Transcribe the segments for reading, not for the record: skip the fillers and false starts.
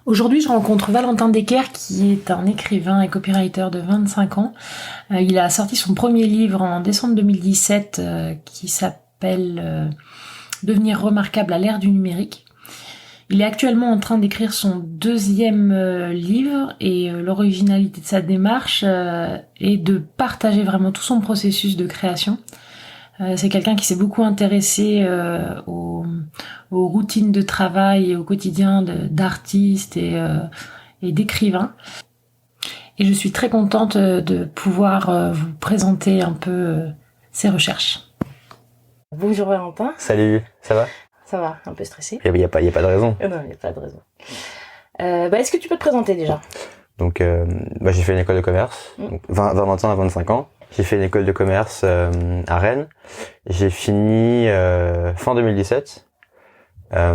Aujourd'hui, je rencontre Valentin Decker, qui est un écrivain et copywriter de 25 ans. Il a sorti son premier livre en décembre 2017 qui s'appelle Devenir remarquable à l'ère du numérique. Il est actuellement en train d'écrire son deuxième livre et l'originalité de sa démarche est de partager vraiment tout son processus de création. C'est quelqu'un qui s'est beaucoup intéressé aux routines de travail et au quotidien d'artistes et d'écrivains. Et je suis très contente de pouvoir vous présenter un peu ses recherches. Bonjour Valentin. Salut, ça va? Ça va, un peu stressé. Il y a pas de raison. Non, il n'y a pas de raison. Est-ce que tu peux te présenter déjà? Donc, j'ai fait une école de commerce, donc 21 à 25 ans. J'ai fait une école de commerce à Rennes. J'ai fini fin 2017. À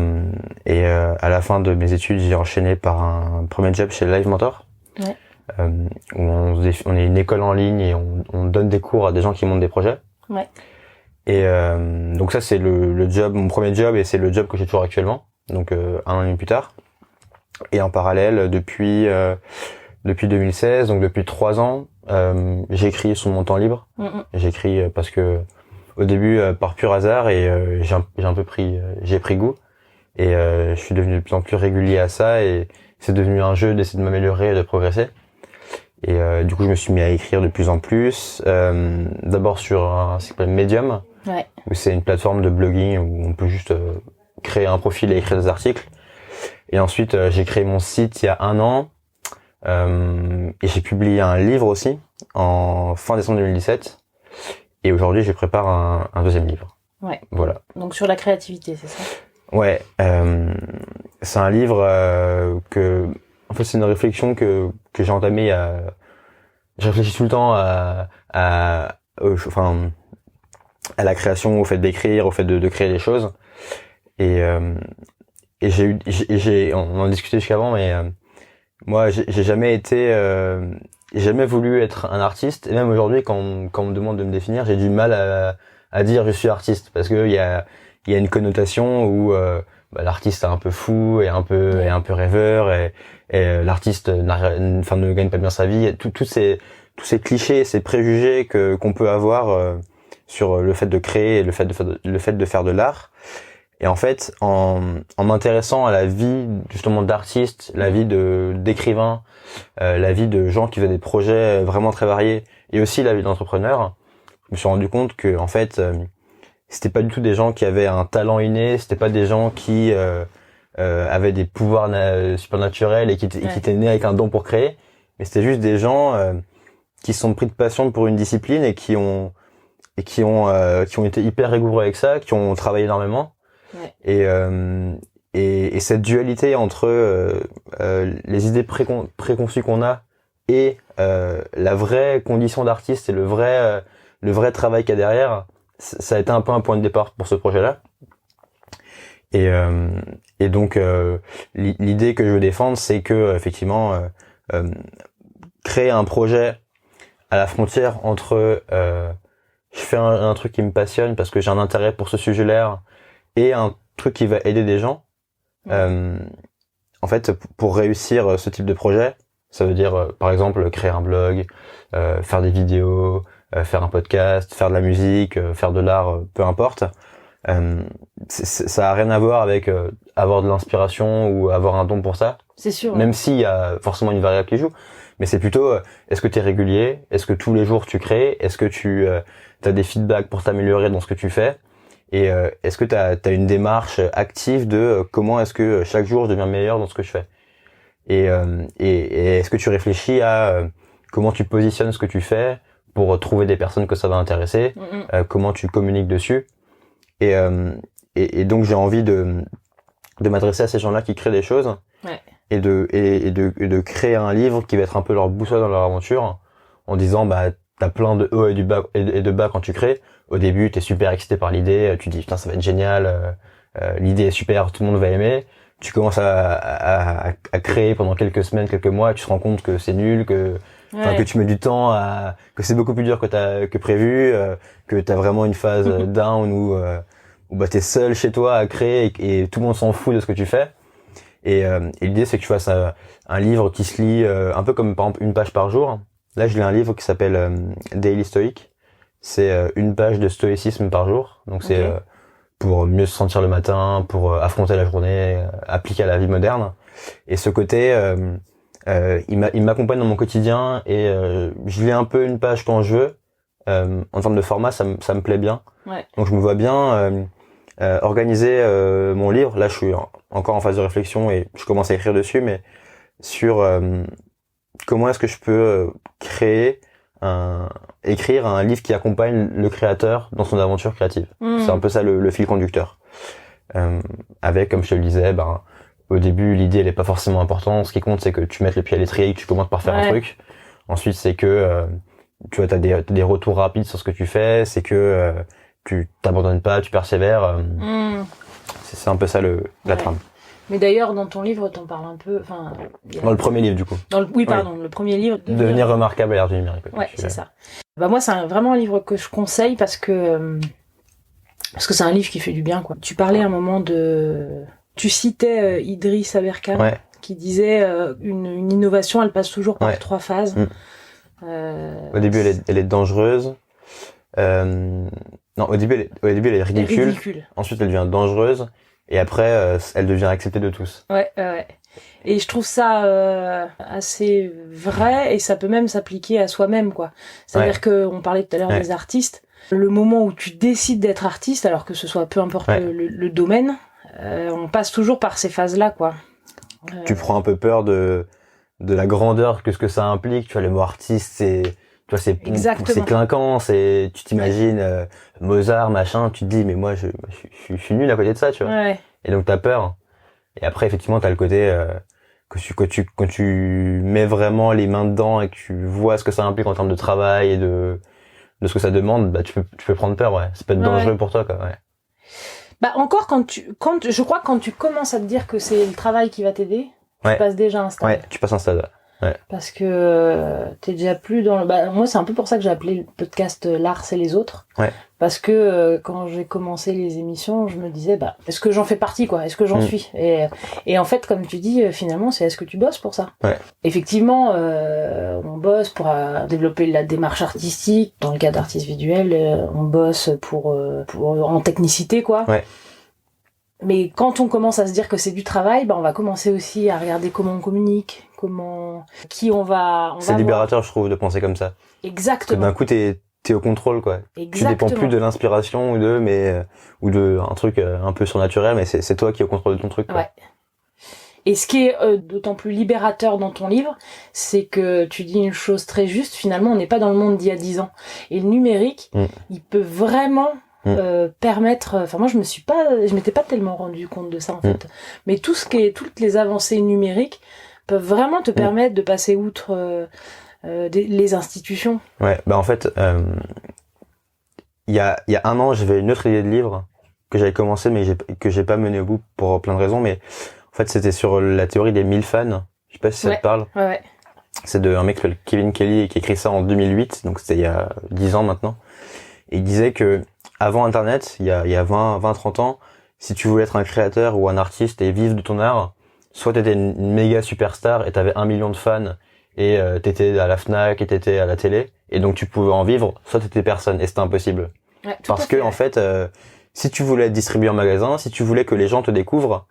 la fin de mes études, j'ai enchaîné par un premier job chez Live Mentor. Ouais. Où on est une école en ligne et on donne des cours à des gens qui montent des projets. Ouais. Et donc ça, c'est le job, mon premier job, et c'est le job que j'ai toujours actuellement. Donc un an et demi plus tard. Et en parallèle, depuis 2016, donc depuis 3 ans, j'écris sur mon temps libre. J'écris parce que au début par pur hasard, et j'ai pris goût, et je suis devenu de plus en plus régulier à ça, et c'est devenu un jeu d'essayer de m'améliorer et de progresser. Et du coup, je me suis mis à écrire de plus en plus, d'abord sur un site Medium, ouais. Où c'est une plateforme de blogging où on peut juste créer un profil et écrire des articles. Et ensuite, j'ai créé mon site il y a 1 an. Et j'ai publié un livre aussi en fin décembre 2017, et aujourd'hui je prépare un deuxième livre. Ouais. Voilà. Donc sur la créativité, c'est ça? Ouais. C'est un livre en fait c'est une réflexion que j'ai entamée. Je réfléchis tout le temps à la création, au fait d'écrire, au fait de créer des choses. Et on en discutait jusqu'avant, mais moi, j'ai jamais voulu être un artiste, et même aujourd'hui, quand on me demande de me définir, j'ai du mal à dire je suis artiste, parce que il y a une connotation où l'artiste est un peu fou et un peu rêveur, et l'artiste ne gagne pas bien sa vie. Tous ces clichés, ces préjugés qu'on peut avoir sur le fait de créer et le fait de faire de l'art. Et en fait, en m'intéressant à la vie justement d'artistes, la vie d'écrivains, la vie de gens qui faisaient des projets vraiment très variés, et aussi la vie d'entrepreneurs, je me suis rendu compte que en fait, c'était pas du tout des gens qui avaient un talent inné, c'était pas des gens qui avaient des pouvoirs supernaturels et qui étaient nés avec un don pour créer, mais c'était juste des gens qui se sont pris de passion pour une discipline et qui ont été hyper rigoureux avec ça, qui ont travaillé énormément. Ouais. Et cette dualité entre les idées préconçues qu'on a et la vraie condition d'artiste et le vrai travail qu'il y a derrière, ça a été un peu un point de départ pour ce projet-là. Et donc l'idée que je veux défendre, c'est que effectivement créer un projet à la frontière entre je fais un truc qui me passionne parce que j'ai un intérêt pour ce sujet-là, et un truc qui va aider des gens. En fait, pour réussir ce type de projet, ça veut dire par exemple créer un blog, faire des vidéos, faire un podcast, faire de la musique, faire de l'art, peu importe. Ça a rien à voir avec avoir de l'inspiration ou avoir un don pour ça. C'est sûr. Même s'il y a forcément une variable qui joue, mais c'est plutôt est-ce que tu es régulier, est-ce que tous les jours tu crées, est-ce que tu as des feedbacks pour t'améliorer dans ce que tu fais. Et est-ce que t'as une démarche active de comment est-ce que chaque jour je deviens meilleur dans ce que je fais. Et est-ce que tu réfléchis à comment tu positionnes ce que tu fais pour trouver des personnes que ça va intéresser, comment tu communiques dessus. Et donc j'ai envie de m'adresser à ces gens-là qui créent des choses, ouais. et de créer un livre qui va être un peu leur boussole dans leur aventure, en disant t'as plein de hauts et de bas quand tu crées. Au début, t'es super excité par l'idée, tu te dis putain ça va être génial, l'idée est super, tout le monde va aimer. Tu commences à créer pendant quelques semaines, quelques mois, et tu te rends compte que c'est nul, que tu mets du temps, que c'est beaucoup plus dur que prévu, que t'as vraiment une phase down où t'es seul chez toi à créer et tout le monde s'en fout de ce que tu fais. Et l'idée, c'est que tu fasses un livre qui se lit un peu comme par exemple une page par jour. Là, je lis un livre qui s'appelle Daily Stoic. C'est une page de stoïcisme par jour. Donc c'est pour mieux se sentir le matin, pour affronter la journée, appliquer à la vie moderne. Et ce côté, il m'accompagne dans mon quotidien et je lis un peu une page quand je veux. En termes de format, ça me plaît bien. Ouais. Donc je me vois bien organiser mon livre. Là, je suis encore en phase de réflexion et je commence à écrire dessus, mais sur comment est-ce que je peux écrire un livre qui accompagne le créateur dans son aventure créative. C'est un peu ça le fil conducteur. Avec, comme je te le disais, au début, l'idée elle est pas forcément importante. Ce qui compte, c'est que tu mettes le pied à l'étrier et que tu commences par faire un truc. Ensuite, c'est que tu vois, t'as des retours rapides sur ce que tu fais. C'est que tu t'abandonnes pas, tu persévères. C'est un peu ça la trame. Mais d'ailleurs, dans ton livre, t'en parles un peu. Dans le premier livre, du coup. Le premier livre. Devenir remarquable à l'ère du numérique. Ouais, c'est ça. Moi, c'est vraiment un livre que je conseille parce que c'est un livre qui fait du bien, quoi. Tu parlais un moment tu citais Idriss Aberkan, qui disait une innovation, elle passe toujours par 3 phases. Au début, elle est dangereuse. Non, au début, elle est ridicule. Ensuite, elle devient dangereuse. Et après, elle devient acceptée de tous. Ouais. Et je trouve ça assez vrai, et ça peut même s'appliquer à soi-même, quoi. C'est-à-dire que on parlait tout à l'heure des artistes. Le moment où tu décides d'être artiste, alors que ce soit peu importe le domaine, on passe toujours par ces phases-là, quoi. Tu prends un peu peur de la grandeur que ce que ça implique. Tu vois, le mot artiste, c'est clinquant, tu t'imagines Mozart, machin, tu te dis mais moi je suis nul à côté de ça, tu vois. Ouais. Et donc t'as peur. Et après effectivement t'as le côté quand tu mets vraiment les mains dedans et que tu vois ce que ça implique en termes de travail et de ce que ça demande, tu peux prendre peur, ouais. Ça peut être dangereux pour toi, quoi, ouais. Encore quand tu commences à te dire que c'est le travail qui va t'aider, tu passes déjà un stade. Ouais, tu passes un stade. Ouais. Parce que t'es déjà plus dans moi c'est un peu pour ça que j'ai appelé le podcast L'art c'est les autres. Ouais. Parce que quand j'ai commencé les émissions, je me disais est-ce que j'en fais partie, quoi, est-ce que j'en suis, et en fait comme tu dis, finalement c'est est-ce que tu bosses pour ça. Ouais. Effectivement on bosse pour développer la démarche artistique, dans le cas d'artistes visuels, on bosse pour en technicité, quoi. Ouais. Mais quand on commence à se dire que c'est du travail, on va commencer aussi à regarder comment on communique, qui on va c'est libérateur, je trouve, de penser comme ça. Exactement. Parce que d'un coup, t'es au contrôle, quoi. Exactement. Tu dépends plus de l'inspiration ou de un truc un peu surnaturel, mais c'est toi qui es au contrôle de ton truc, quoi. Ouais. Et ce qui est d'autant plus libérateur dans ton livre, c'est que tu dis une chose très juste, finalement, on n'est pas dans le monde d'il y a 10 ans. Et le numérique, il peut vraiment permettre, moi je m'étais pas tellement rendu compte de ça, en fait. Mais toutes les avancées numériques peuvent vraiment te permettre de passer outre les institutions. Ouais, en fait, il y a 1 an, j'avais une autre idée de livre que j'avais commencé, mais que j'ai pas mené au bout pour plein de raisons, mais en fait, c'était sur la théorie des 1000 fans. Je sais pas si ça te parle. Ouais. C'est de un mec qui s'appelle Kevin Kelly qui écrit ça en 2008, donc c'était il y a 10 ans maintenant. Et il disait que avant Internet, il y a 20-30 ans, si tu voulais être un créateur ou un artiste et vivre de ton art, soit t'étais une méga superstar et t'avais 1 million de fans et t'étais à la Fnac et t'étais à la télé, et donc tu pouvais en vivre, soit t'étais personne, et c'était impossible. Ouais, parce que en fait, si tu voulais être distribué en magasin, si tu voulais que les gens te découvrent,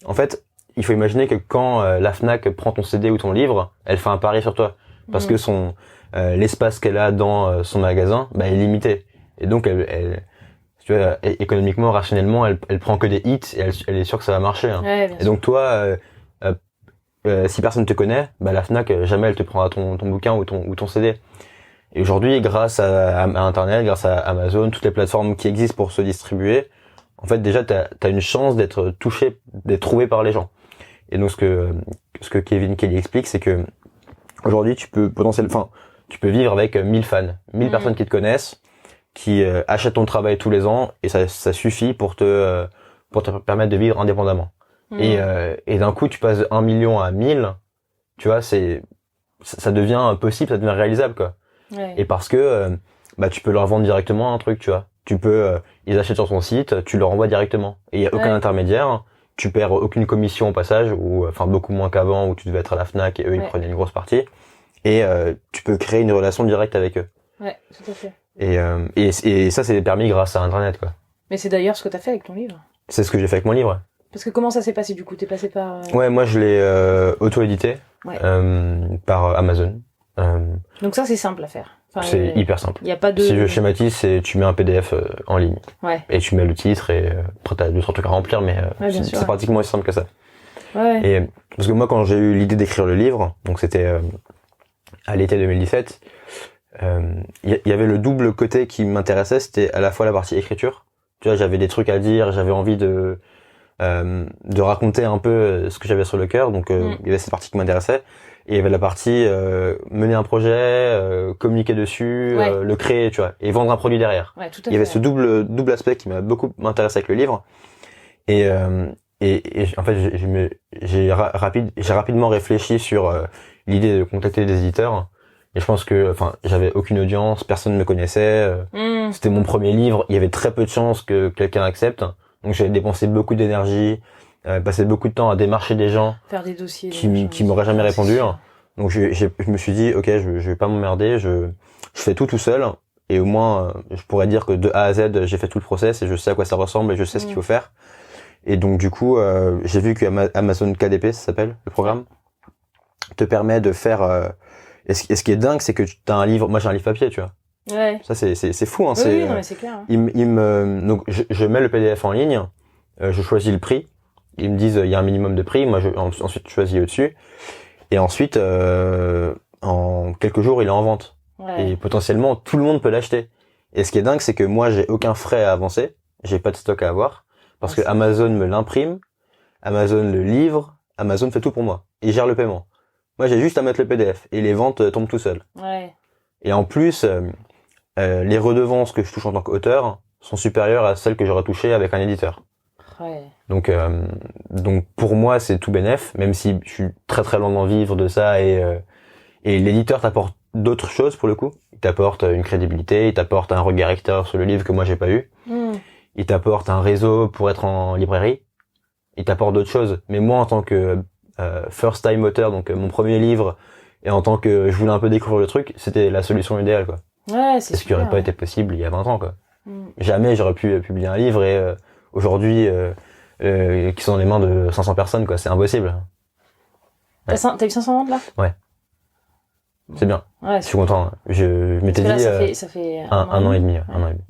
en fait, il faut imaginer que quand la Fnac prend ton CD ou ton livre, elle fait un pari sur toi, parce que l'espace qu'elle a dans son magasin est limité, et donc elle tu vois, économiquement, rationnellement, elle prend que des hits et elle est sûre que ça va marcher, hein. Ouais, et donc toi, si personne te connaît, la Fnac jamais elle te prendra ton bouquin ou ton CD. Et aujourd'hui, grâce à Internet, grâce à Amazon, toutes les plateformes qui existent pour se distribuer, en fait déjà t'as une chance d'être touché, d'être trouvé par les gens. Et donc ce que Kevin Kelly explique, c'est que aujourd'hui tu peux vivre avec 1000 fans, 1000 personnes qui te connaissent, qui achètent ton travail tous les ans, et ça suffit pour te permettre de vivre indépendamment. Et d'un coup tu passes de 1 million à 1000, tu vois, ça devient possible, ça devient réalisable, quoi. Ouais. Et parce que tu peux leur vendre directement un truc, tu vois. Ils achètent sur ton site, tu leur envoies directement. Et il y a aucun intermédiaire. tu perds aucune commission au passage, ou enfin beaucoup moins qu'avant où tu devais être à la Fnac et eux ils prenaient une grosse partie. Et tu peux créer une relation directe avec eux. Ouais, tout à fait. Et ça c'est permis grâce à Internet quoi. Mais c'est d'ailleurs ce que t'as fait avec ton livre. C'est ce que j'ai fait avec mon livre. Parce que comment ça s'est passé du coup? T'es passé par... Ouais, moi je l'ai auto-édité par Amazon. Donc ça c'est simple à faire. Enfin, c'est hyper simple. Y a pas de... Si je schématise, c'est tu mets un PDF en ligne. Ouais. Et tu mets le titre et après t'as 2-3 trucs à remplir, mais c'est pratiquement aussi simple que ça. Ouais. Et parce que moi quand j'ai eu l'idée d'écrire le livre, donc c'était à l'été 2017, il y avait le double côté qui m'intéressait, c'était à la fois la partie écriture. Tu vois, j'avais des trucs à dire, j'avais envie de raconter un peu ce que j'avais sur le cœur, donc il y avait cette partie qui m'intéressait. Et il y avait la partie mener un projet, communiquer dessus, le créer, tu vois, et vendre un produit derrière. Ouais, tout à fait. Il y avait ce double aspect qui m'a beaucoup intéressé avec le livre. Et en fait, j'ai rapidement réfléchi sur l'idée de contacter des éditeurs. Et je pense que, enfin, j'avais aucune audience, personne ne me connaissait. C'était mon premier livre, il y avait très peu de chances que quelqu'un accepte. Donc j'avais dépensé beaucoup d'énergie, passé beaucoup de temps à démarcher des gens, faire des dossiers qui m'auraient jamais répondu. Donc je me suis dit, ok, je vais pas m'emmerder, je fais tout seul. Et au moins, je pourrais dire que de A à Z, j'ai fait tout le process et je sais à quoi ça ressemble et je sais ce qu'il faut faire. Et donc du coup, j'ai vu que Amazon KDP, ça s'appelle, le programme, te permet de faire... Et ce qui est dingue, c'est que t'as un livre... Moi, j'ai un livre papier, tu vois. Ouais. Ça, c'est fou, hein. Oui, non, mais c'est clair. Hein. Donc, je mets le PDF en ligne, je choisis le prix. Ils me disent, il y a un minimum de prix. Moi, ensuite, je choisis au-dessus. Et ensuite, en quelques jours, il est en vente. Ouais. Et potentiellement, tout le monde peut l'acheter. Et ce qui est dingue, c'est que moi, j'ai aucun frais à avancer. J'ai pas de stock à avoir. Parce que Amazon me l'imprime, Amazon le livre, Amazon fait tout pour moi. Il gère le paiement. Moi, j'ai juste à mettre le PDF et les ventes tombent tout seuls. Ouais. Et en plus, les redevances que je touche en tant qu'auteur sont supérieures à celles que j'aurais touchées avec un éditeur. Ouais. Donc pour moi, c'est tout bénef, même si je suis très très loin d'en vivre de ça et l'éditeur t'apporte d'autres choses pour le coup. Il t'apporte une crédibilité, il t'apporte un regard extérieur sur le livre que moi j'ai pas eu. Il t'apporte un réseau pour être en librairie. Il t'apporte d'autres choses. Mais moi, en tant que first time auteur, donc mon premier livre, et en tant que je voulais un peu découvrir le truc, c'était la solution idéale, quoi. Ouais, c'est ce qui aurait pas été possible il y a 20 ans, quoi. Jamais j'aurais pu publier un livre et aujourd'hui, qui sont dans les mains de 500 personnes, quoi. C'est impossible. Ouais. T'as eu 500 ventes, là? Ouais. C'est bien. Ouais, je suis content. Je m'étais dit ça fait un an et demi. Un an et demi.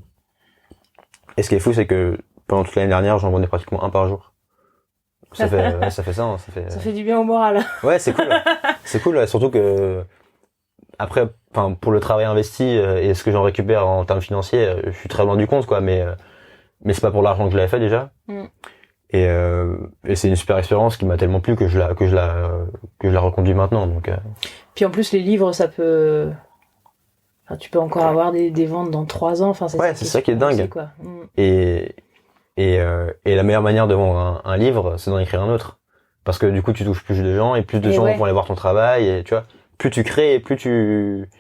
Et ce qui est fou, c'est que pendant toute l'année dernière, j'en vendais pratiquement un par jour. Ça fait ça fait ça. Hein, ça fait du bien au moral. Ouais, c'est cool. C'est cool, surtout que après, enfin, pour le travail investi et ce que j'en récupère en termes financiers, je suis très loin du compte, quoi. Mais c'est pas pour l'argent que je l'avais fait déjà. Et c'est une super expérience qui m'a tellement plu que je la reconduis maintenant. Donc. Puis en plus, les livres, ça peut. Enfin, tu peux encore avoir des ventes dans 3 ans. Enfin, c'est ça qui est dingue. Aussi, quoi. Et la meilleure manière de vendre un livre, c'est d'en écrire un autre. Parce que du coup, tu touches plus de gens et plus de gens vont aller voir ton travail. Et tu vois, plus tu crées et plus tu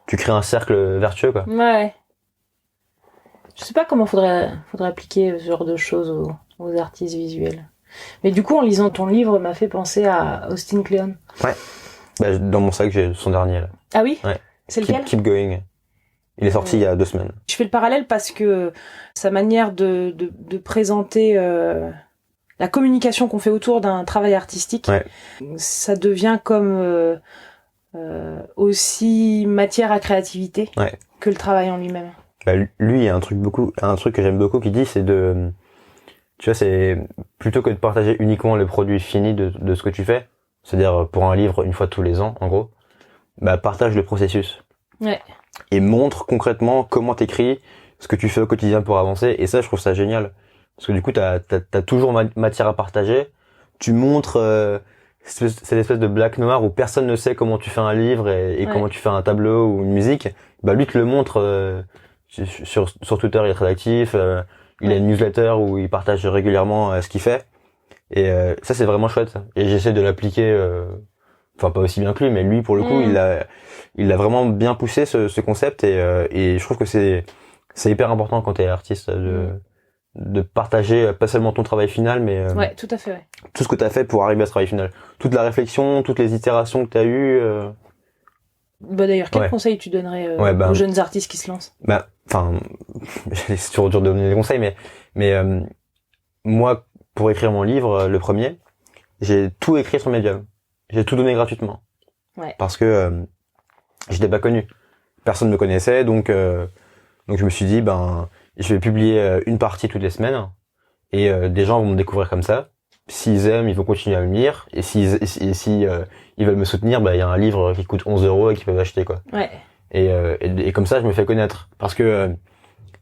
crées un cercle vertueux, quoi. Ouais. Je sais pas comment faudrait appliquer ce genre de choses aux artistes visuels. Mais du coup, en lisant ton livre, m'a fait penser à Austin Kleon. Ouais. Bah, dans mon sac, j'ai son dernier, là. Ah oui? Ouais. C'est lequel? Keep Going. Il est sorti il y a 2 semaines. Je fais le parallèle parce que sa manière de présenter la communication qu'on fait autour d'un travail artistique, ça devient comme aussi matière à créativité que le travail en lui-même. Bah, lui, il y a un truc que j'aime beaucoup qu'il dit, c'est tu vois, c'est plutôt que de partager uniquement le produit fini de ce que tu fais, c'est-à-dire pour un livre une fois tous les ans, en gros, bah, partage le processus. Ouais. Et montre concrètement comment t'écris, ce que tu fais au quotidien pour avancer. Et ça, je trouve ça génial. Parce que du coup, t'as toujours matière à partager. Tu montres cette espèce de black-noir où personne ne sait comment tu fais un livre et comment tu fais un tableau ou une musique. Bah, lui te le montre sur Twitter, il est très actif. Il a une newsletter où il partage régulièrement ce qu'il fait. Et ça, c'est vraiment chouette. Et j'essaie de l'appliquer... Enfin, pas aussi bien que lui, mais lui, pour le coup, il a vraiment bien poussé ce concept et je trouve que c'est hyper important quand t'es artiste de partager pas seulement ton travail final, mais Ouais, tout à fait, ouais. tout ce que t'as fait pour arriver à ce travail final. Toute la réflexion, toutes les itérations que t'as eues. Bah d'ailleurs, quel Ouais. conseil tu donnerais Ouais, aux jeunes artistes qui se lancent? Enfin, c'est toujours dur de donner des conseils, mais moi, pour écrire mon livre, le premier, j'ai tout écrit sur Medium. J'ai tout donné gratuitement. Ouais. Parce que j'étais pas connu. Personne me connaissait, donc je me suis dit, je vais publier une partie toutes les semaines, et des gens vont me découvrir comme ça. S'ils aiment, ils vont continuer à me lire, et si ils veulent me soutenir, il y a un livre qui coûte 11 € et qu'ils peuvent acheter, quoi. Ouais. Et comme ça, je me fais connaître. Parce que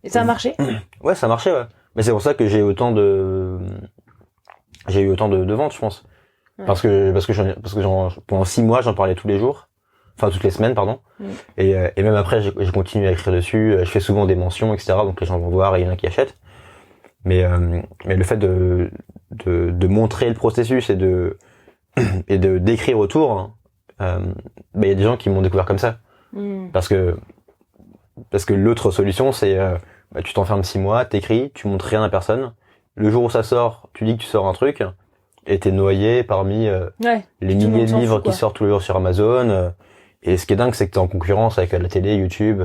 Et ça a marché? ouais, ça marchait, ouais. Mais c'est pour ça que j'ai eu autant de ventes, je pense. Ouais. Parce que pendant 6 mois, j'en parlais tous les jours. Enfin, toutes les semaines, pardon. Et même après, j'ai continué à écrire dessus. Je fais souvent des mentions, etc. Donc les gens vont voir et il y en a qui achètent. Mais le fait de montrer le processus et de d'écrire autour, il y a des gens qui m'ont découvert comme ça. Parce que l'autre solution, c'est tu t'enfermes 6 mois, t'écris, tu montres rien à personne. Le jour où ça sort, tu dis que tu sors un truc et t'es noyé parmi les milliers de livres qui sortent tous les jours sur Amazon. Et ce qui est dingue, c'est que t'es en concurrence avec la télé, YouTube,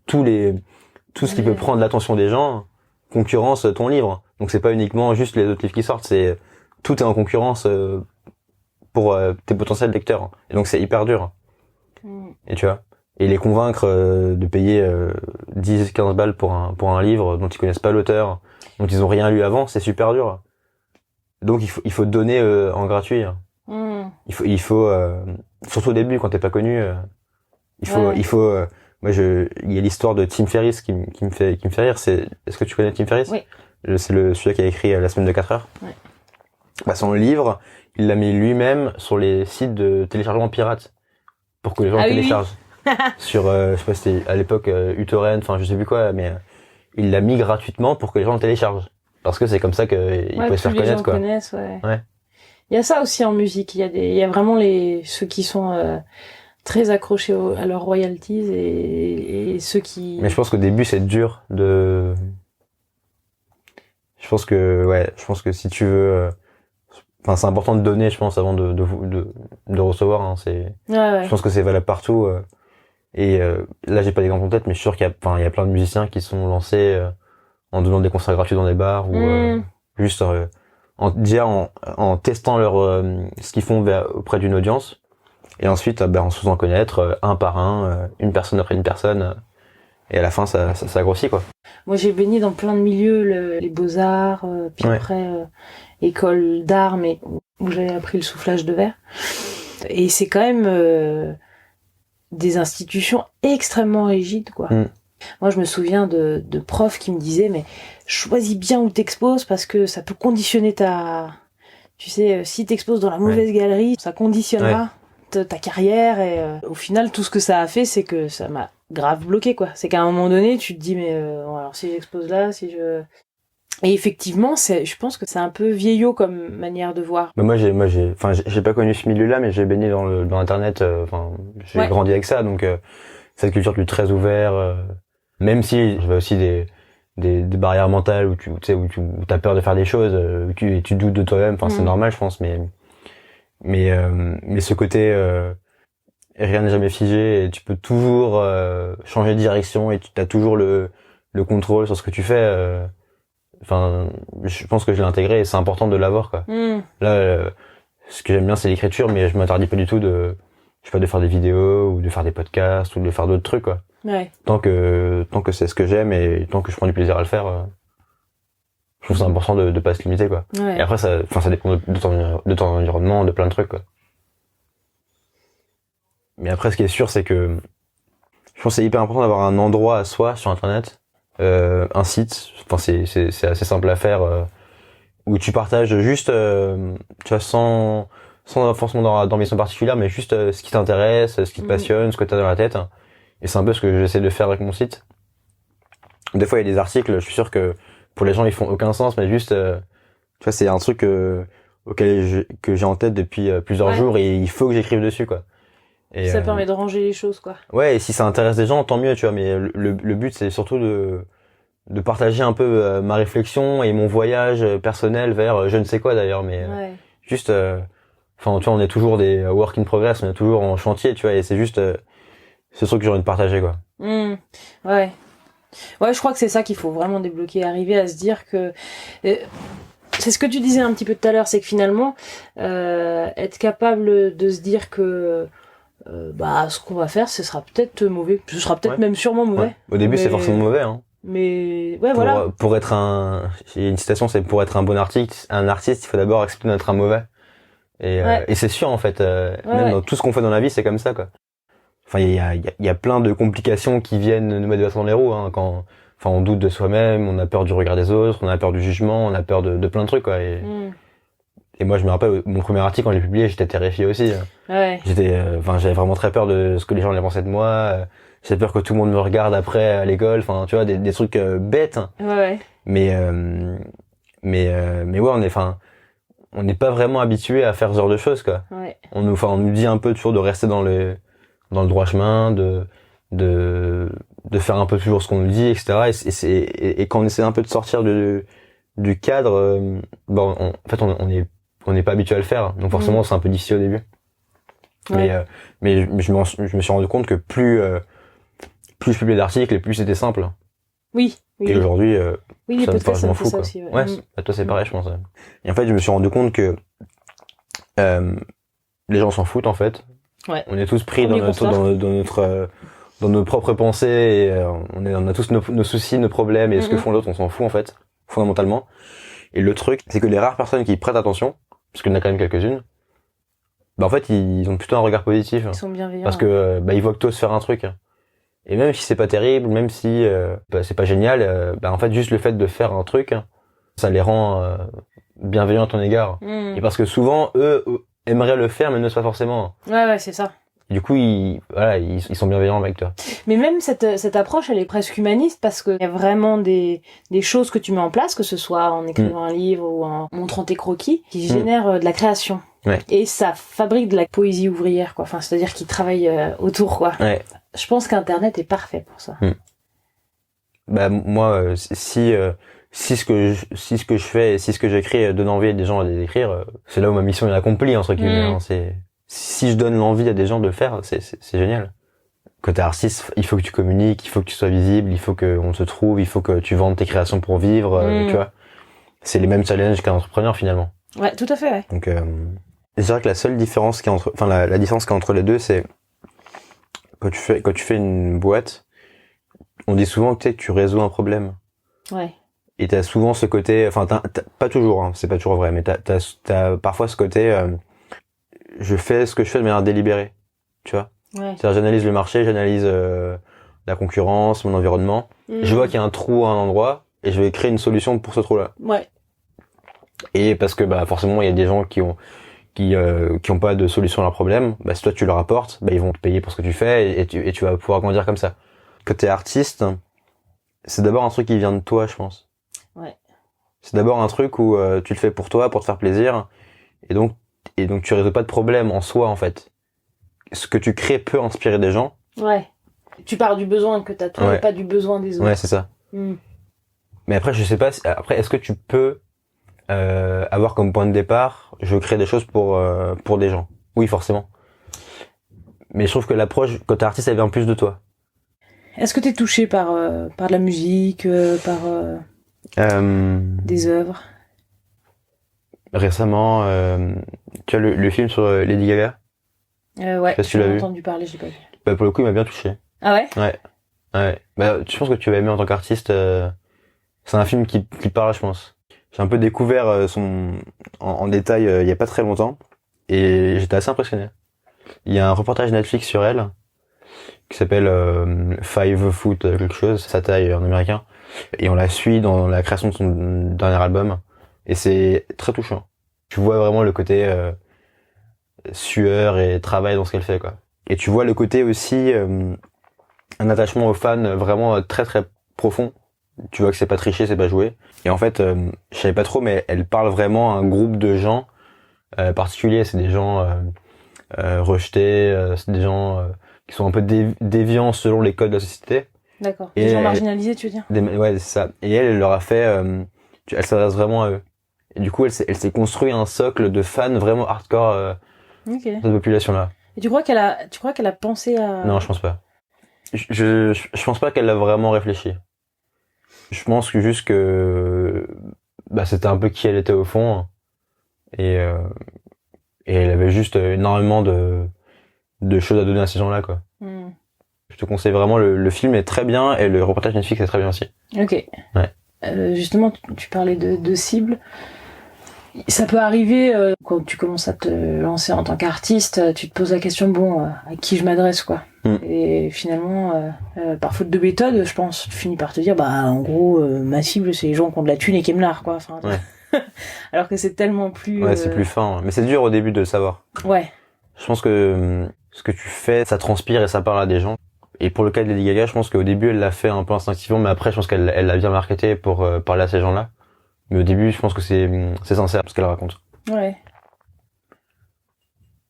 tout ce qui peut prendre l'attention des gens concurrence ton livre. Donc c'est pas uniquement juste les autres livres qui sortent, c'est tout est en concurrence pour tes potentiels lecteurs. Et donc c'est hyper dur. Et tu vois, et les convaincre de payer 10-15 balles pour un livre dont ils connaissent pas l'auteur, dont ils ont rien lu avant, c'est super dur. Donc il faut donner en gratuit. Il faut surtout au début quand t'es pas connu, il faut il y a l'histoire de Tim Ferriss qui me fait rire. Est-ce que tu connais Tim Ferriss? Oui. C'est celui qui a écrit La semaine de 4 heures. Ouais. Son livre, il l'a mis lui-même sur les sites de téléchargement pirate pour que les gens le téléchargent. Sur je sais pas, c'était à l'époque uTorrent, enfin je sais plus quoi, mais il l'a mis gratuitement pour que les gens le téléchargent, parce que c'est comme ça qu'il peut se faire connaître, quoi. Connaissent, ouais. Il y a ça aussi en musique, il y a vraiment ceux qui sont très accrochés à leurs royalties et ceux qui... Mais je pense qu'au début c'est dur je pense que si tu veux c'est important de donner, je pense, avant de recevoir, hein. Je pense que c'est valable partout. Et là, j'ai pas d'exemple en tête, mais je suis sûr qu'il y a plein de musiciens qui sont lancés en donnant des concerts gratuits dans des bars ou juste en testant ce qu'ils font auprès d'une audience, et ensuite en se faisant connaître un par un, une personne après une personne, et à la fin ça grossit, quoi. Moi, j'ai baigné dans plein de milieux, les beaux-arts, puis après école d'art, mais où j'avais appris le soufflage de verre. Et c'est quand même des institutions extrêmement rigides, quoi. Moi, je me souviens de profs qui me disaient, mais choisis bien où t'exposes parce que ça peut conditionner tu sais, si t'exposes dans la mauvaise galerie, ça conditionnera ta carrière, et au final, tout ce que ça a fait, c'est que ça m'a grave bloqué, quoi. C'est qu'à un moment donné, tu te dis, mais alors si j'expose là, Et effectivement, je pense que c'est un peu vieillot comme manière de voir. Mais moi j'ai pas connu ce milieu-là, mais j'ai baigné dans Internet, j'ai grandi avec ça, donc cette culture du très ouvert, même si j'avais aussi des barrières mentales où où t'as peur de faire des choses, où tu doutes de toi-même, c'est normal, je pense, mais ce côté rien n'est jamais figé et tu peux toujours changer de direction et tu as toujours le contrôle sur ce que tu fais. Je pense que je l'ai intégré et c'est important de l'avoir, quoi. Là, ce que j'aime bien, c'est l'écriture, mais je m'interdis pas du tout de faire des vidéos ou de faire des podcasts ou de faire d'autres trucs, quoi. Tant que c'est ce que j'aime et tant que je prends du plaisir à le faire, je trouve que c'est important de pas se limiter, quoi. Et après, ça dépend de ton environnement, de plein de trucs, quoi. Mais après, ce qui est sûr, c'est que je pense que c'est hyper important d'avoir un endroit à soi sur Internet, un site. C'est assez simple à faire, où tu partages juste, tu vois, sans forcément d'ambition particulière, mais juste ce qui t'intéresse, ce qui te passionne, ce que t'as dans la tête. Et c'est un peu ce que j'essaie de faire avec mon site. Des fois, il y a des articles, je suis sûr que pour les gens, ils font aucun sens, mais juste, tu vois, c'est un truc que j'ai en tête depuis plusieurs jours et il faut que j'écrive dessus, quoi. Et ça permet de ranger les choses, quoi. Ouais, et si ça intéresse des gens, tant mieux, tu vois, mais le but, c'est surtout de partager un peu ma réflexion et mon voyage personnel vers je ne sais quoi d'ailleurs, mais juste, enfin tu vois, on est toujours des work in progress, on est toujours en chantier, tu vois, et c'est juste ce truc que j'ai envie de partager, quoi. Ouais, je crois que c'est ça qu'il faut vraiment débloquer, arriver à se dire que c'est ce que tu disais un petit peu tout à l'heure, c'est que finalement être capable de se dire que ce qu'on va faire, ce sera peut-être mauvais, ce sera peut-être même sûrement mauvais. Ouais. Au début, c'est forcément mauvais, hein. Mais voilà. Pour être il y a une citation, c'est pour être un bon artiste, il faut d'abord accepter d'être un mauvais. Et c'est sûr en fait, même dans tout ce qu'on fait dans la vie, c'est comme ça, quoi. Enfin, il y a plein de complications qui viennent nous mettre des bâtons dans les roues, hein, quand on doute de soi-même, on a peur du regard des autres, on a peur du jugement, on a peur de plein de trucs, quoi. Et moi, je me rappelle, mon premier article, quand je l'ai publié, j'étais terrifié aussi. J'avais vraiment très peur de ce que les gens allaient penser de moi. J'avais peur que tout le monde me regarde après à l'école. Enfin, tu vois, des trucs bêtes. Mais on n'est pas vraiment habitué à faire ce genre de choses, quoi. On nous dit un peu toujours de rester dans le droit chemin, de faire un peu toujours ce qu'on nous dit, etc. Et quand on essaie un peu de sortir du cadre, en fait, on n'est pas habitué à le faire, donc forcément c'est un peu difficile au début. Mais je me suis rendu compte que plus je publiais d'articles et plus c'était simple. Et aujourd'hui les podcasts, je m'en fous, quoi. Aussi, toi c'est pareil, je pense. Et en fait je me suis rendu compte que les gens s'en foutent, en fait. On est tous pris dans nos propres pensées, et on a tous nos soucis, nos problèmes, et ce que font l'autre, on s'en fout, en fait, fondamentalement. Et le truc, c'est que les rares personnes qui prêtent attention, parce qu'il y en a quand même quelques-unes, en fait, ils ont plutôt un regard positif. Ils sont bienveillants. Parce que, ils voient que toi se faire un truc. Et même si c'est pas terrible, même si, c'est pas génial, en fait, juste le fait de faire un truc, ça les rend, bienveillants à ton égard. Et parce que souvent, eux aimeraient le faire, mais ne pas forcément. C'est ça. Et du coup, ils sont bienveillants avec toi. Mais même cette approche, elle est presque humaniste, parce qu'il y a vraiment des choses que tu mets en place, que ce soit en écrivant un livre ou en montrant tes croquis, qui génèrent de la création. Et ça fabrique de la poésie ouvrière, quoi. Enfin, c'est-à-dire qu'ils travaillent autour, quoi. Je pense qu'Internet est parfait pour ça. Moi, si ce que je fais et si ce que j'écris donne envie à des gens à les écrire, c'est là où ma mission est accomplie, entre guillemets. Hein. Si je donne l'envie à des gens de le faire, c'est génial. Quand t'es artiste, il faut que tu communiques, il faut que tu sois visible, il faut qu'on te trouve, il faut que tu vendes tes créations pour vivre, tu vois. C'est les mêmes challenges qu'un entrepreneur, finalement. Tout à fait, Donc, je dirais que la seule différence la différence qu'il y a entre les deux, c'est quand tu fais une boîte, on dit souvent que tu résous un problème. Et t'as souvent ce côté, pas toujours, hein, c'est pas toujours vrai, mais t'as parfois ce côté, je fais ce que je fais de manière délibérée, tu vois. C'est-à-dire, j'analyse le marché, j'analyse la concurrence, mon environnement. Je vois qu'il y a un trou à un endroit et je vais créer une solution pour ce trou-là. Et parce que forcément, il y a des gens qui ont pas de solution à leur problème. Si toi tu leur apportes, ils vont te payer pour ce que tu fais, et tu vas pouvoir grandir comme ça. Quand t'es artiste, c'est d'abord un truc qui vient de toi, je pense. C'est d'abord un truc où tu le fais pour toi, pour te faire plaisir, et donc tu résous pas de problème en soi, en fait. Ce que tu crées peut inspirer des gens. Tu pars du besoin que t'as toi, et pas du besoin des autres. C'est ça. Mais après, je sais pas, est-ce que tu peux avoir comme point de départ, je crée des choses pour des gens? Oui, forcément. Mais je trouve que l'approche, quand t'es artiste, elle vient plus de toi. Est-ce que t'es touché par de la musique, par des œuvres? Récemment, tu as le film sur Lady Gaga? Je sais pas si tu l'as vu. J'ai entendu parler, je l'ai pas vu. Pour le coup, il m'a bien touché. Ah ouais? Ouais. Je pense que tu vas aimer en tant qu'artiste. C'est un film qui parle, je pense. J'ai un peu découvert en détail il y a pas très longtemps, et j'étais assez impressionné. Il y a un reportage Netflix sur elle qui s'appelle 5 Foot quelque chose, sa taille en américain, et on la suit dans la création de son dernier album, et c'est très touchant. Tu vois vraiment le côté sueur et travail dans ce qu'elle fait, quoi. Et tu vois le côté aussi un attachement aux fans vraiment très très profond. Tu vois que c'est pas triché, c'est pas joué. Et en fait, je savais pas trop, mais elle parle vraiment à un groupe de gens particuliers. C'est des gens rejetés, c'est des gens qui sont un peu déviants selon les codes de la société. D'accord. Et Des gens marginalisés, tu veux dire? Ouais, c'est ça. Et elle leur a fait, elle s'adresse vraiment à eux. Et du coup, elle s'est construit un socle de fans vraiment hardcore de cette population-là. Et tu crois qu'elle a pensé à... Non, je pense pas. Je pense pas qu'elle l'a vraiment réfléchi. Je pense que juste que c'était un peu qui elle était au fond et elle avait juste énormément de choses à donner à ces gens-là, quoi. Je te conseille vraiment, le film est très bien et le reportage Netflix est très bien aussi. Ok. Ouais. Justement, tu parlais de cibles. Ça peut arriver quand tu commences à te lancer en tant qu'artiste, tu te poses la question, bon, à qui je m'adresse, quoi. Et finalement, par faute de méthode, je pense, tu finis par te dire, en gros, ma cible, c'est les gens qui ont de la thune et qui aiment l'art, quoi. Enfin, ouais. Alors que c'est tellement plus... Ouais, c'est plus fin. Mais c'est dur au début de le savoir. Ouais. Je pense que ce que tu fais, ça transpire et ça parle à des gens. Et pour le cas de Lady Gaga, je pense qu'au début, elle l'a fait un peu instinctivement, mais après, je pense qu'elle l'a bien marketé pour parler à ces gens-là. Mais au début, je pense que c'est sincère ce qu'elle raconte. Ouais.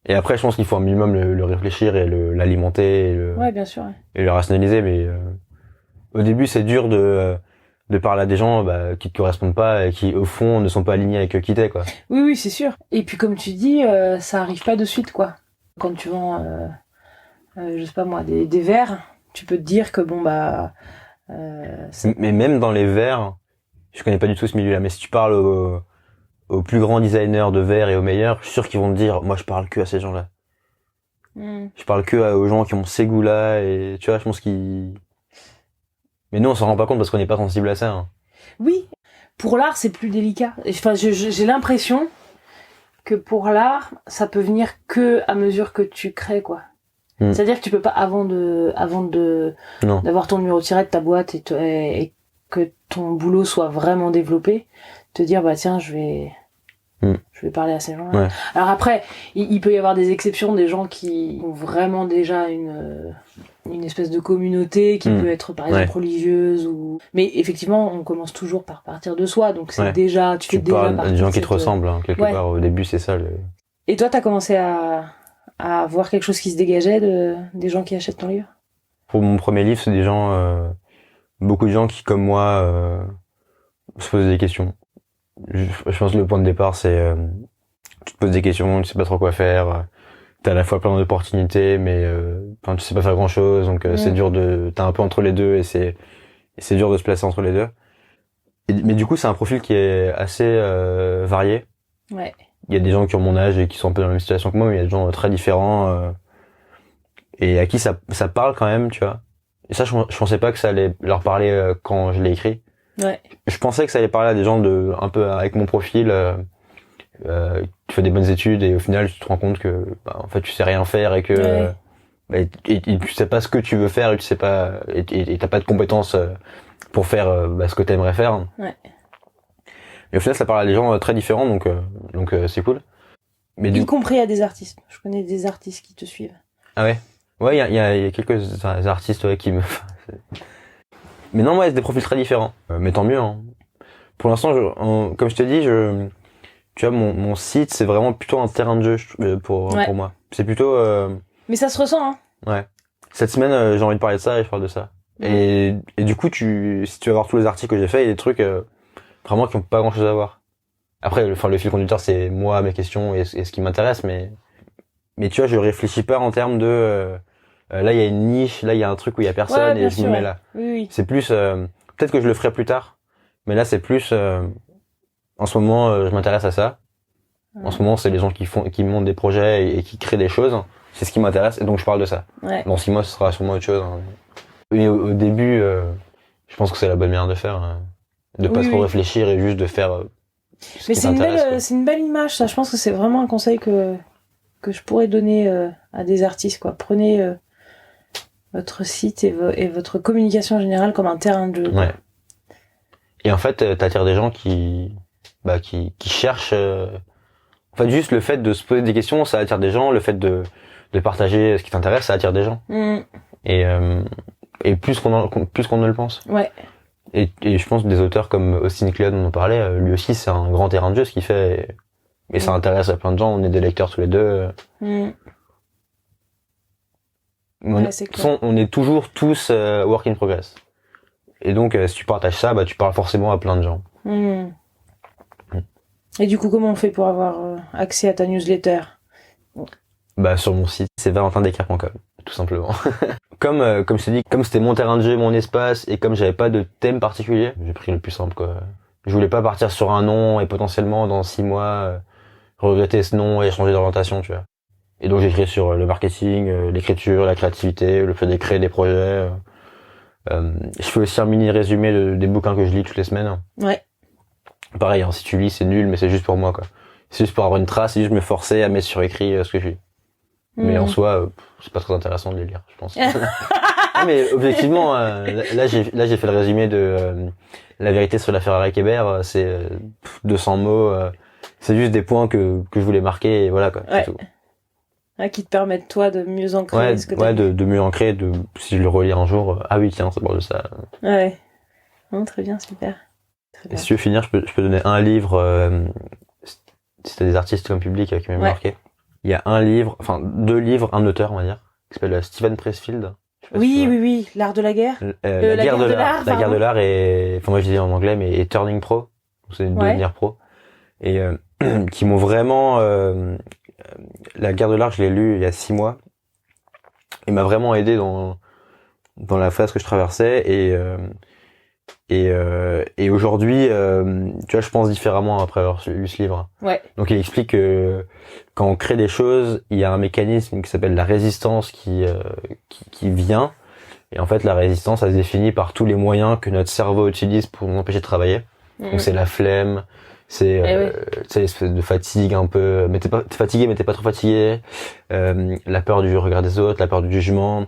Et après, je pense qu'il faut un minimum le réfléchir et l'alimenter ouais, bien sûr. Ouais. Et le rationaliser. Mais au début, c'est dur de parler à des gens qui te correspondent pas et qui, au fond, ne sont pas alignés avec qui t'es, quoi. Oui, c'est sûr. Et puis, comme tu dis, ça arrive pas de suite, quoi. Quand tu vends, je sais pas moi, des verres, tu peux te dire que mais même dans les verres, je connais pas du tout ce milieu-là, mais si tu parles aux plus grands designers de verres et aux meilleurs, je suis sûr qu'ils vont te dire, moi je parle que à ces gens-là. Je parle que aux gens qui ont ces goûts-là, et tu vois, je pense qu'ils... Mais nous on s'en rend pas compte parce qu'on n'est pas sensible à ça. Hein. Oui, pour l'art c'est plus délicat. Enfin, j'ai l'impression que pour l'art, ça peut venir que à mesure que tu crées, quoi. C'est-à-dire que tu peux pas avant d'avoir ton numéro tiré de ta boîte et que ton boulot soit vraiment développé, te dire tiens, je vais parler à ces gens-là. Ouais. Alors après, il peut y avoir des exceptions, des gens qui ont vraiment déjà une espèce de communauté qui peut être par exemple religieuse ou... Mais effectivement, on commence toujours par partir de soi, donc c'est déjà... Tu fais déjà parles des gens qui te ressemblent, hein, quelque part. Au début, c'est ça. Et toi, t'as commencé à voir quelque chose qui se dégageait des gens qui achètent ton livre? Pour mon premier livre, c'est des gens... beaucoup de gens qui, comme moi, se posent des questions. Je pense que le point de départ, c'est... tu te poses des questions, tu sais pas trop quoi faire... T'as à la fois plein d'opportunités, mais tu sais pas faire grand chose, donc c'est dur t'es un peu entre les deux et c'est dur de se placer entre les deux. Mais du coup, c'est un profil qui est assez varié. Ouais. Il y a des gens qui ont mon âge et qui sont un peu dans la même situation que moi, mais il y a des gens très différents et à qui ça parle quand même, tu vois. Et ça, je pensais pas que ça allait leur parler quand je l'ai écrit. Ouais. Je pensais que ça allait parler à des gens un peu avec mon profil. Tu fais des bonnes études et au final tu te rends compte que en fait tu sais rien faire et que et tu sais pas ce que tu veux faire et tu sais pas et t'as pas de compétences pour faire ce que t'aimerais faire. Ouais. Et au final ça parle à des gens très différents donc c'est cool. Mais y compris à des artistes. Je connais des artistes qui te suivent. Ah ouais. Ouais, il y a quelques artistes qui me Mais non, ouais, c'est des profils très différents. Mais tant mieux hein. Pour l'instant comme je te dis, tu vois, mon site, c'est vraiment plutôt un terrain de jeu pour moi. C'est plutôt... Mais ça se ressent, hein. Ouais. Cette semaine, j'ai envie de parler de ça et je parle de ça. Et du coup, si tu vas voir tous les articles que j'ai faits, il y a des trucs vraiment qui ont pas grand-chose à voir. Après, le fil conducteur, c'est moi, mes questions et ce qui m'intéresse, mais tu vois, je réfléchis pas en termes de... là, il y a une niche, là, il y a un truc où il y a personne et je me mets là. Oui. C'est plus... peut-être que je le ferai plus tard, mais là, c'est plus... en ce moment, je m'intéresse à ça. En ce moment, c'est les gens qui montent des projets et qui créent des choses. C'est ce qui m'intéresse et donc je parle de ça. Ouais. Dans 6 mois, ce sera sûrement autre chose. Hein. Mais au début, je pense que c'est la bonne manière de faire. De pas trop réfléchir et juste de faire mais c'est une belle image, ça. Je pense que c'est vraiment un conseil que je pourrais donner à des artistes, quoi. Prenez votre site et votre communication en général comme un terrain de jeu. Ouais. Et en fait, t'attires des gens qui cherchent... En fait, juste le fait de se poser des questions, ça attire des gens. Le fait de partager ce qui t'intéresse, ça attire des gens. Et plus qu'on ne le pense. Ouais. Et je pense que des auteurs comme Austin Kleon, on en parlait, lui aussi, c'est un grand terrain de jeu, ce qu'il fait. Et ça intéresse à plein de gens. On est des lecteurs tous les deux. Ouais, De toute façon, on est toujours tous work in progress. Et donc, si tu partages ça, tu parles forcément à plein de gens. Et du coup, comment on fait pour avoir accès à ta newsletter? Sur mon site, c'est valentindecker.com, tout simplement. Comme je t'ai dit, comme c'était mon terrain de jeu, mon espace, et comme j'avais pas de thème particulier, j'ai pris le plus simple, quoi. Je voulais pas partir sur un nom et potentiellement dans 6 mois regretter ce nom et changer d'orientation, tu vois. Et donc j'écris sur le marketing, l'écriture, la créativité, le fait de créer des projets. Je fais aussi un mini résumé des bouquins que je lis toutes les semaines. Ouais. Pareil, si tu lis, c'est nul, mais c'est juste pour moi, quoi. C'est juste pour avoir une trace, c'est juste me forcer à mettre sur écrit ce que je lis. Mais en soi, c'est pas très intéressant de les lire, je pense. Mais objectivement, là j'ai fait le résumé de la vérité sur l'affaire Alain Hébert. C'est 200 mots. C'est juste des points que je voulais marquer et voilà, quoi. Ouais. C'est tout. Qui te permettent toi de mieux ancrer ce que t'as dit. de mieux ancrer, si je le relis un jour, ah oui tiens, ça parle de ça. Ouais. Non, très bien, super. Très bien. Et si tu veux finir, je peux donner un livre si t'as des artistes comme public qui m'ont marqué. Il y a deux livres, un auteur on va dire, qui s'appelle Steven Pressfield. Oui, l'art de la guerre. La guerre de l'art. La guerre de l'art et, moi je dis en anglais, mais et Turning Pro, c'est devenir pro. Et qui m'ont vraiment la guerre de l'art, je l'ai lu il y a 6 mois. Il m'a vraiment aidé dans la phase que je traversais et aujourd'hui, tu vois, je pense différemment après avoir lu ce livre. Ouais. Donc il explique que quand on crée des choses, il y a un mécanisme qui s'appelle la résistance qui vient. Et en fait, la résistance, elle se définit par tous les moyens que notre cerveau utilise pour nous empêcher de travailler. Donc c'est la flemme, c'est l'espèce de fatigue un peu, mais t'es fatigué mais t'es pas trop fatigué, la peur du regard des autres, la peur du jugement,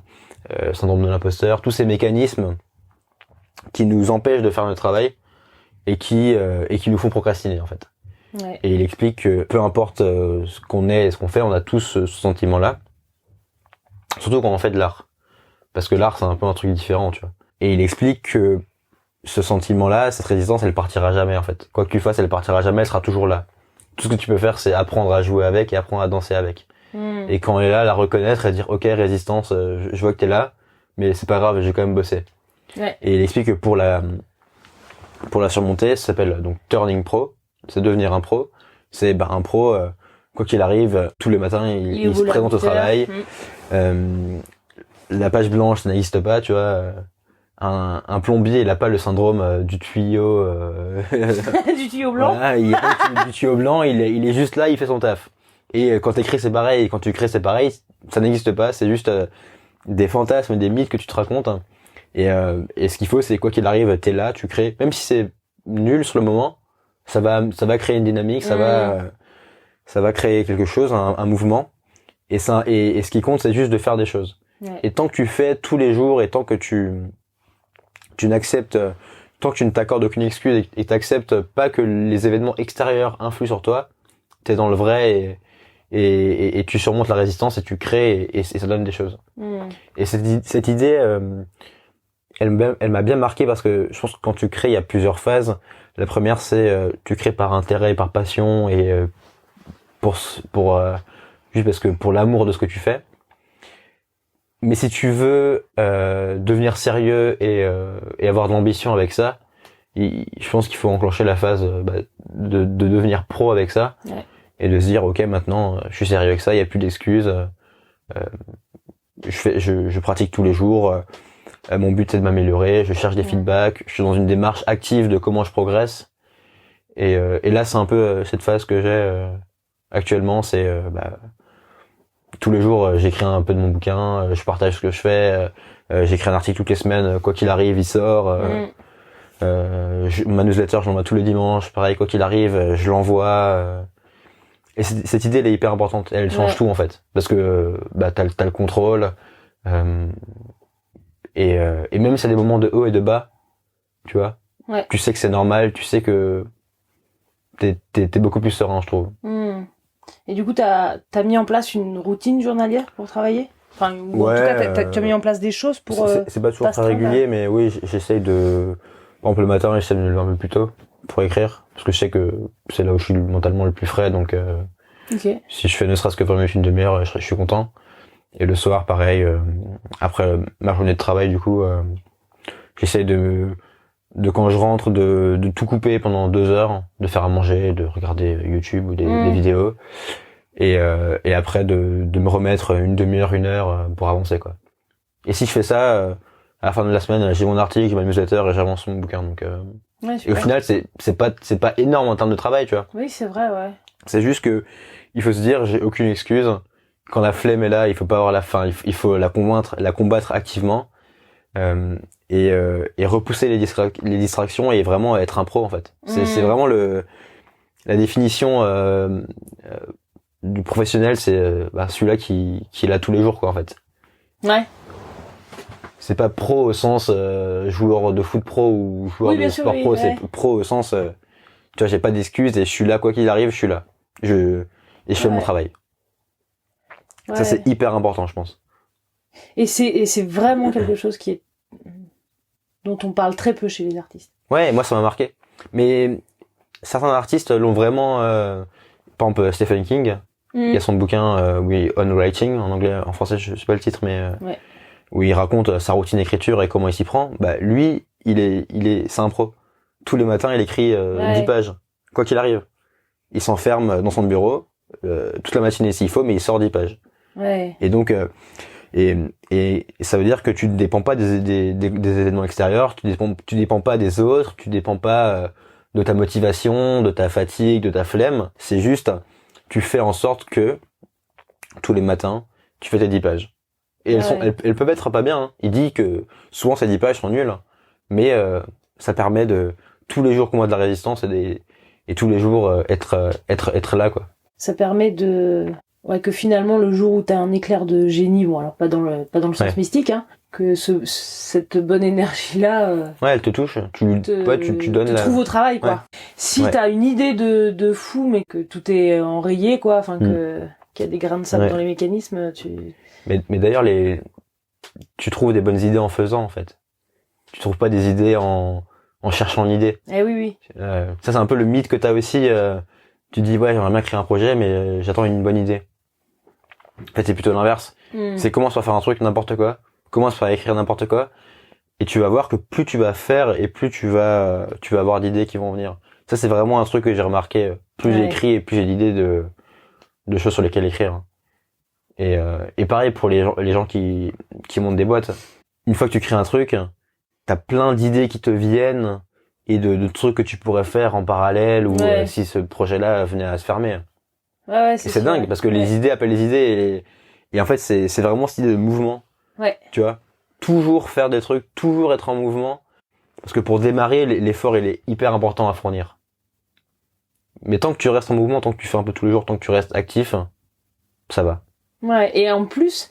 syndrome de l'imposteur, tous ces mécanismes qui nous empêchent de faire notre travail et qui nous font procrastiner en fait. Ouais. Et il explique que peu importe ce qu'on est et ce qu'on fait, on a tous ce sentiment-là, surtout quand on fait de l'art, parce que l'art c'est un peu un truc différent, tu vois. Et il explique que ce sentiment-là, cette résistance, elle partira jamais en fait. Quoi que tu fasses, elle partira jamais, elle sera toujours là. Tout ce que tu peux faire, c'est apprendre à jouer avec et apprendre à danser avec. Et quand elle est là, la reconnaître et dire ok, résistance, je vois que t'es là, mais c'est pas grave, j'ai quand même bossé. Ouais. Et il explique que pour la surmonter, ça s'appelle donc Turning Pro, c'est devenir un pro. C'est un pro, quoi qu'il arrive, tous les matins, il se présente au travail. La page blanche, ça n'existe pas, tu vois. Un plombier, il a pas le syndrome du tuyau du tuyau blanc. Voilà, il a pas du tuyau blanc, il est juste là, il fait son taf. Et quand t'écris c'est pareil, et quand tu crées c'est pareil, ça n'existe pas, c'est juste des fantasmes, des mythes que tu te racontes. Et ce qu'il faut, c'est quoi qu'il arrive, t'es là, tu crées, même si c'est nul sur le moment, ça va créer une dynamique, ça va créer quelque chose, un mouvement. Et ce qui compte, c'est juste de faire des choses. Ouais. Et tant que tu fais tous les jours, et tant que tu n'acceptes, tant que tu ne t'accordes aucune excuse et t'acceptes pas que les événements extérieurs influent sur toi, t'es dans le vrai et tu surmontes la résistance et tu crées et ça donne des choses. Et cette idée, elle m'a bien marqué parce que je pense que quand tu crées, il y a plusieurs phases. La première, c'est tu crées par intérêt, par passion et juste parce que pour l'amour de ce que tu fais. Mais si tu veux devenir sérieux et avoir de l'ambition avec ça, je pense qu'il faut enclencher la phase de devenir pro avec ça. Ouais. Et de se dire ok, maintenant je suis sérieux avec ça, il y a plus d'excuses. Je pratique tous les jours. Mon but c'est de m'améliorer, je cherche des feedbacks, je suis dans une démarche active de comment je progresse. Et là c'est un peu cette phase que j'ai actuellement, c'est tous les jours j'écris un peu de mon bouquin, je partage ce que je fais, j'écris un article toutes les semaines, quoi qu'il arrive il sort. Ma newsletter je l'envoie tous les dimanches, pareil quoi qu'il arrive je l'envoie. Et cette idée elle est hyper importante, elle change tout en fait, parce que t'as le contrôle. Et même si y a des moments de haut et de bas, tu vois, tu sais que c'est normal, tu sais que t'es beaucoup plus serein, je trouve. Et du coup, t'as mis en place une routine journalière pour travailler? Enfin, ou en tout cas, tu as mis en place des choses pour... c'est pas toujours très régulier, mais oui, j'essaye de... Par exemple, le matin, j'essaie de me lever un peu plus tôt pour écrire, parce que je sais que c'est là où je suis mentalement le plus frais, donc si je fais ne serait-ce que 20 minutes, une demi-heure, je suis content. Et le soir, pareil, après ma journée de travail, du coup, j'essaye de quand je rentre, de tout couper pendant 2 heures, de faire à manger, de regarder YouTube ou des vidéos, et après de me remettre une demi-heure, 1 heure pour avancer, quoi. Et si je fais ça, à la fin de la semaine, j'ai mon article, j'ai ma newsletter et j'avance mon bouquin. Donc, et au final, c'est pas énorme en termes de travail, tu vois. Oui, c'est vrai, ouais. C'est juste que il faut se dire, j'ai aucune excuse. Quand la flemme est là, il faut pas avoir la faim, il faut la combattre activement, et repousser les distractions et vraiment être un pro, en fait. C'est vraiment la définition du professionnel, c'est celui-là qui est là tous les jours, quoi, en fait. Ouais. C'est pas pro au sens joueur de foot pro ou joueur de sport pro, c'est pro au sens tu vois, j'ai pas d'excuses et je suis là quoi qu'il arrive, je suis là. Je fais mon travail. Ouais. Ça c'est hyper important, je pense. Et c'est vraiment quelque chose dont on parle très peu chez les artistes. Ouais, moi ça m'a marqué. Mais certains artistes l'ont vraiment par exemple Stephen King, il y a son bouquin On Writing en anglais, en français je sais pas le titre, mais où il raconte sa routine d'écriture et comment il s'y prend. Bah lui, c'est un pro. Tous les matins, il écrit 10 pages, quoi qu'il arrive. Il s'enferme dans son bureau toute la matinée s'il faut, mais il sort 10 pages. Ouais. Et donc et ça veut dire que tu ne dépends pas des événements extérieurs, tu dépends pas des autres, tu dépends pas de ta motivation, de ta fatigue, de ta flemme. C'est juste, tu fais en sorte que tous les matins, tu fais tes 10 pages. Et elles peuvent être pas bien, hein. Il dit que souvent ces 10 pages sont nulles, mais ça permet de tous les jours combattre de la résistance et tous les jours être là, quoi. Ça permet que finalement le jour où t'as un éclair de génie, bon alors pas dans le sens mystique, hein, que cette bonne énergie là elle te touche, tu donnes te trouves au travail, quoi. Si t'as une idée de fou mais que tout est enrayé, quoi, enfin qu'il y a des grains de sable dans les mécanismes, mais d'ailleurs tu trouves des bonnes idées en faisant, en fait. Tu trouves pas des idées en cherchant l'idée. Eh oui. Ça c'est un peu le mythe que t'as aussi. Tu dis j'aimerais bien créer un projet, mais j'attends une bonne idée. En fait c'est plutôt l'inverse. C'est commence par faire un truc n'importe quoi, commence par écrire n'importe quoi, et tu vas voir que plus tu vas faire et plus tu vas avoir d'idées qui vont venir. Ça c'est vraiment un truc que j'ai remarqué. Plus j'écris et plus j'ai d'idées de choses sur lesquelles écrire. Et pareil pour les gens qui montent des boîtes. Une fois que tu crées un truc, t'as plein d'idées qui te viennent et de trucs que tu pourrais faire en parallèle ou si ce projet-là venait à se fermer. Et c'est dingue parce que les idées appellent les idées et en fait c'est vraiment cette idée de mouvement. Ouais. Tu vois, toujours faire des trucs, toujours être en mouvement, parce que pour démarrer l'effort il est hyper important à fournir. Mais tant que tu restes en mouvement, tant que tu fais un peu tous les jours, tant que tu restes actif, ça va. Ouais, et en plus,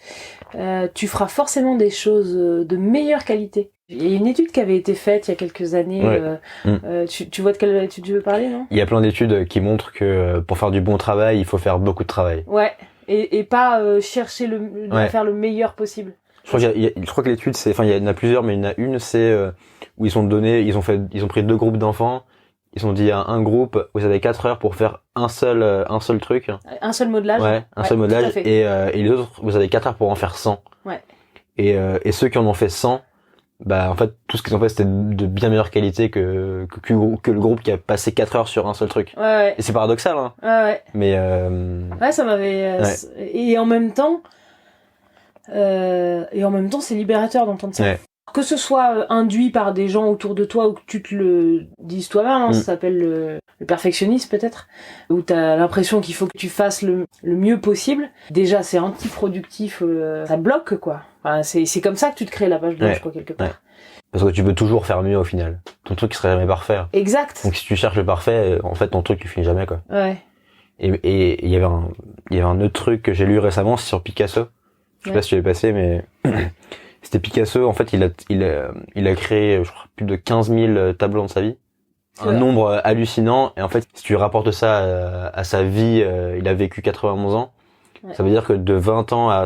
tu feras forcément des choses de meilleure qualité. Il y a une étude qui avait été faite il y a quelques années. Tu vois de quelle étude tu veux parler, non ? Il y a plein d'études qui montrent que pour faire du bon travail, il faut faire beaucoup de travail. Ouais, et pas chercher à faire le meilleur possible. Je crois que l'étude, il y en a plusieurs, mais il y en a une, c'est où ils ont pris 2 groupes d'enfants. Ils ont dit à un groupe, vous avez 4 heures pour faire un seul truc. Un seul modelage. Ouais, un seul modelage. Et les autres, vous avez 4 heures pour en faire 100. Ouais. Et ceux qui en ont fait 100, en fait, tout ce qu'ils ont fait, c'était de bien meilleure qualité que le groupe qui a passé 4 heures sur un seul truc. Ouais. Et c'est paradoxal, hein. Ouais. Mais, ça m'avait, et en même temps, c'est libérateur d'entendre ça. Ouais. Que ce soit induit par des gens autour de toi ou que tu te le dises toi-même, ça s'appelle le perfectionnisme peut-être, où t'as l'impression qu'il faut que tu fasses le mieux possible. Déjà c'est antiproductif, ça bloque quoi. Enfin, c'est comme ça que tu te crées la page blanche quoi quelque part. Parce que tu peux toujours faire mieux au final. Ton truc serait jamais parfait. Exact. Donc si tu cherches le parfait, en fait ton truc tu finis jamais quoi. Ouais. Et il y avait un autre truc que j'ai lu récemment, c'est sur Picasso. Je sais pas si tu l'as passé, mais c'était Picasso, en fait, il a créé, je crois, plus de 15 000 tableaux dans sa vie. Un nombre hallucinant. Et en fait, si tu rapportes ça à sa vie, il a vécu 91 ans. Ouais. Ça veut dire que de 20 ans à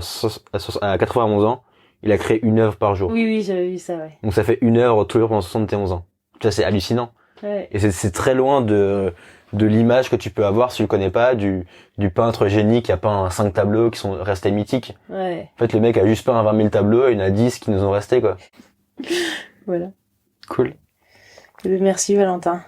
91 ans, il a créé une œuvre par jour. Oui, j'avais vu ça, ouais. Donc ça fait une œuvre tous les jours pendant 71 ans. Ça, c'est hallucinant. Ouais. Et c'est très loin de de l'image que tu peux avoir si tu le connais pas, du peintre génie qui a peint 5 tableaux qui sont restés mythiques. Ouais. En fait, le mec a juste peint 20 000 tableaux et il y en a 10 qui nous ont restés, quoi. Voilà. Cool. Merci Valentin.